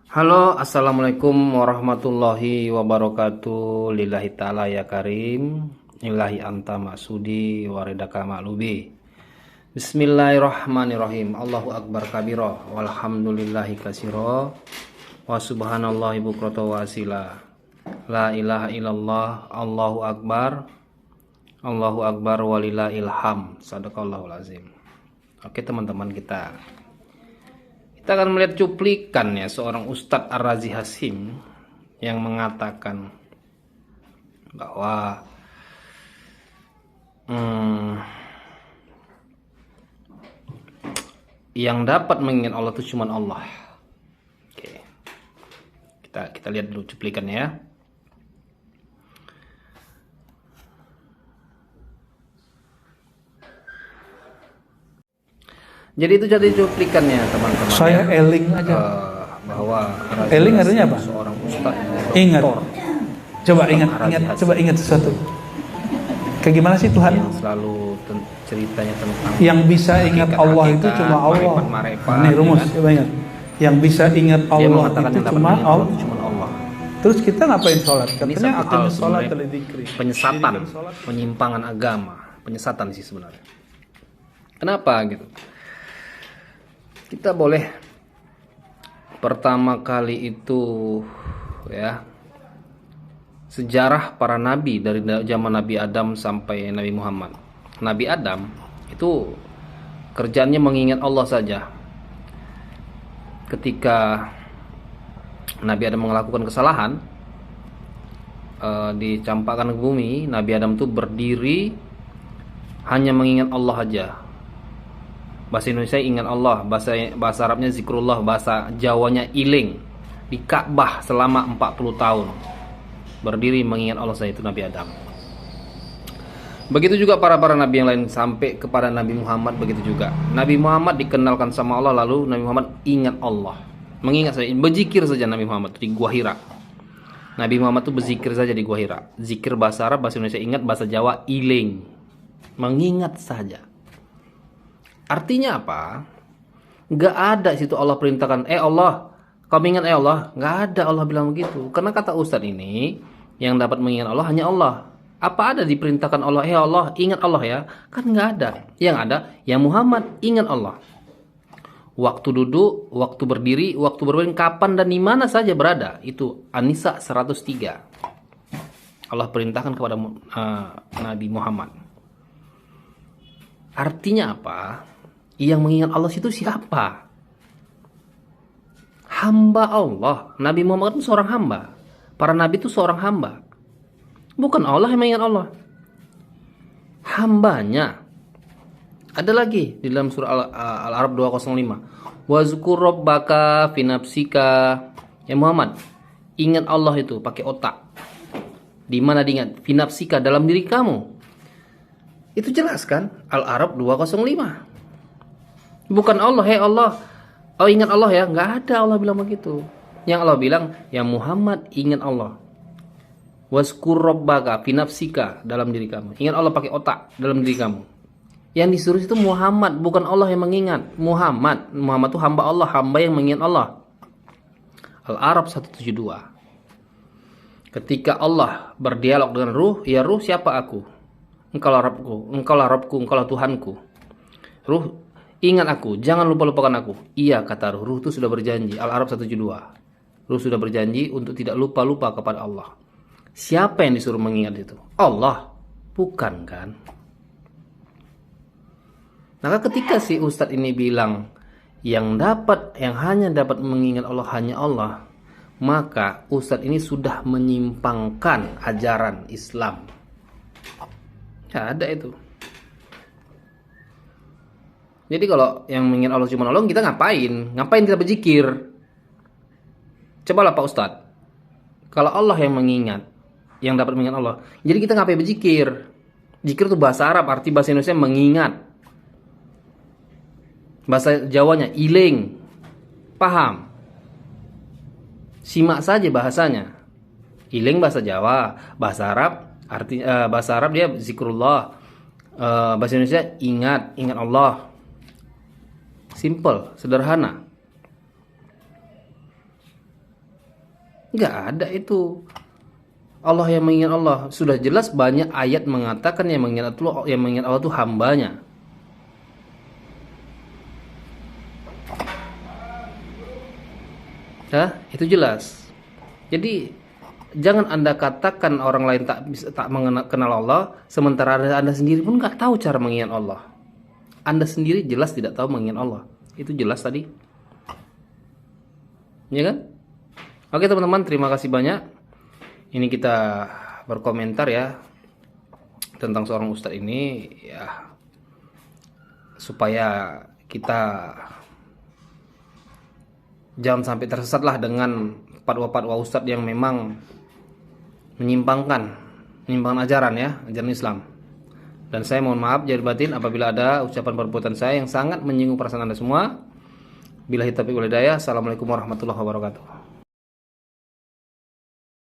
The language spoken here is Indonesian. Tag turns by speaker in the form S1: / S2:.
S1: Halo, assalamualaikum warahmatullahi wabarakatuh. Lillahi ta'ala ya karim, ilahi anta maksudi waridaka ma'lubi. Bismillahirrahmanirrahim. Allahu akbar kabiro, walhamdulillahi kasiro, wa subhanallahi bukrata wa asila. La ilaha illallah, Allahu akbar walillahil ham. Sadaqallahul azim. Oke teman-teman, kita akan melihat cuplikan ya seorang Ustadz Ar-Razi Hasim yang mengatakan bahwa yang dapat mengingat Allah itu cuma Allah. Oke. Kita lihat dulu cuplikannya ya. Jadi itu jadi cuplikannya teman-teman.
S2: Saya ya. Eling aja.
S1: Bahwa
S2: eling artinya apa?
S1: Seorang ustaz.
S2: Ingat. Coba ingat sesuatu. Kayak gimana sih Tuhan?
S1: Yang selalu ceritanya tentang
S2: yang bisa ingat Allah itu cuma Allah. Ini rumus, coba ingat. Yang bisa ingat Allah itu cuma Allah. Terus kita ngapain sholat? Katanya akan sholat dzikri.
S1: Penyesatan, penyimpangan agama, penyesatan sih sebenarnya. Kenapa gitu? Kita boleh pertama kali itu ya sejarah para nabi dari zaman Nabi Adam sampai Nabi Muhammad. Nabi Adam itu kerjaannya mengingat Allah saja. Ketika Nabi Adam melakukan kesalahan, dicampakkan ke bumi, Nabi Adam itu berdiri hanya mengingat Allah saja. Bahasa Indonesia ingat Allah, bahasa Arabnya zikrullah, bahasa Jawanya iling. Di Ka'bah selama 40 tahun berdiri mengingat Allah saja, itu Nabi Adam. Begitu juga para nabi yang lain sampai kepada Nabi Muhammad, begitu juga. Nabi Muhammad dikenalkan sama Allah, lalu Nabi Muhammad ingat Allah. Mengingat saja, berzikir saja Nabi Muhammad di Gua Hira. Nabi Muhammad itu berzikir saja di Gua Hira. Zikir bahasa Arab, bahasa Indonesia ingat, bahasa Jawa iling. Mengingat saja. Artinya apa? Gak ada situ Allah perintahkan, Allah, kamu ingat Allah. Gak ada Allah bilang begitu. Karena kata Ustadz ini, yang dapat mengingat Allah hanya Allah. Apa ada diperintahkan Allah, Allah, ingat Allah ya? Kan gak ada. Yang ada, ya Muhammad, ingat Allah. Waktu duduk, waktu berdiri, waktu berbaring, kapan dan di mana saja berada. Itu An-Nisa 103. Allah perintahkan kepada Nabi Muhammad. Artinya apa? Yang mengingat Allah itu siapa? Hamba Allah. Nabi Muhammad itu seorang hamba. Para nabi itu seorang hamba. Bukan Allah yang mengingat Allah. Hambanya. Ada lagi di dalam surah Al-A'raf 205. Wazkur rabbaka fi nafsika. Ya Muhammad, ingat Allah itu pakai otak. Di mana diingat? Fi nafsika, dalam diri kamu. Itu jelas kan? Al-A'raf 205. Bukan Allah, Allah. Oh ingat Allah ya? Nggak ada Allah bilang begitu. Yang Allah bilang, ya Muhammad ingat Allah. Wazkur rabbaka fi nafsika, dalam diri kamu. Ingat Allah pakai otak, dalam diri kamu. Yang disuruh itu Muhammad, bukan Allah yang mengingat. Muhammad itu hamba Allah, hamba yang mengingat Allah. Al-A'raf 172. Ketika Allah berdialog dengan ruh, ya ruh siapa aku? Engkaulah Rabbku, engkaulah Tuhanku. Ruh, ingat aku, jangan lupakan aku. Iya, kata ruh. Ruh itu sudah berjanji. Al-A'raf 172. Ruh sudah berjanji untuk tidak lupa kepada Allah. Siapa yang disuruh mengingat itu? Allah. Bukan kan? Maka ketika si Ustadz ini bilang yang hanya dapat mengingat Allah hanya Allah, maka Ustadz ini sudah menyimpangkan ajaran Islam. Ya, ada itu. Jadi kalau yang mengingat Allah cuma Allah, kita ngapain? Ngapain kita berzikir? Cobalah Pak Ustadz. Kalau Allah yang mengingat, yang dapat mengingat Allah, jadi kita ngapain berzikir? Zikir itu bahasa Arab, arti bahasa Indonesia mengingat. Bahasa Jawanya iling. Paham? Simak saja bahasanya. Iling bahasa Jawa, bahasa Arab bahasa Arab dia zikrullah. Bahasa Indonesia ingat Allah. Simple, sederhana. Nggak ada itu. Allah yang mengingat Allah. Sudah jelas banyak ayat mengatakan yang mengingat Allah itu hambanya. Ya, itu jelas. Jadi jangan Anda katakan orang lain tak mengenal Allah, sementara Anda sendiri pun nggak tahu cara mengingat Allah. Anda sendiri jelas tidak tahu mengingat Allah. Itu jelas tadi. Ya kan? Oke teman-teman, terima kasih banyak. Ini kita berkomentar ya tentang seorang ustadz ini ya, supaya kita jangan sampai tersesatlah dengan fatwa-fatwa ustadz yang memang menyimpangkan ajaran ya, ajaran Islam. Dan saya mohon maaf lahir batin apabila ada ucapan perbuatan saya yang sangat menyinggung perasaan Anda semua. Billahi taufiq wal hidayah. Assalamualaikum warahmatullahi wabarakatuh.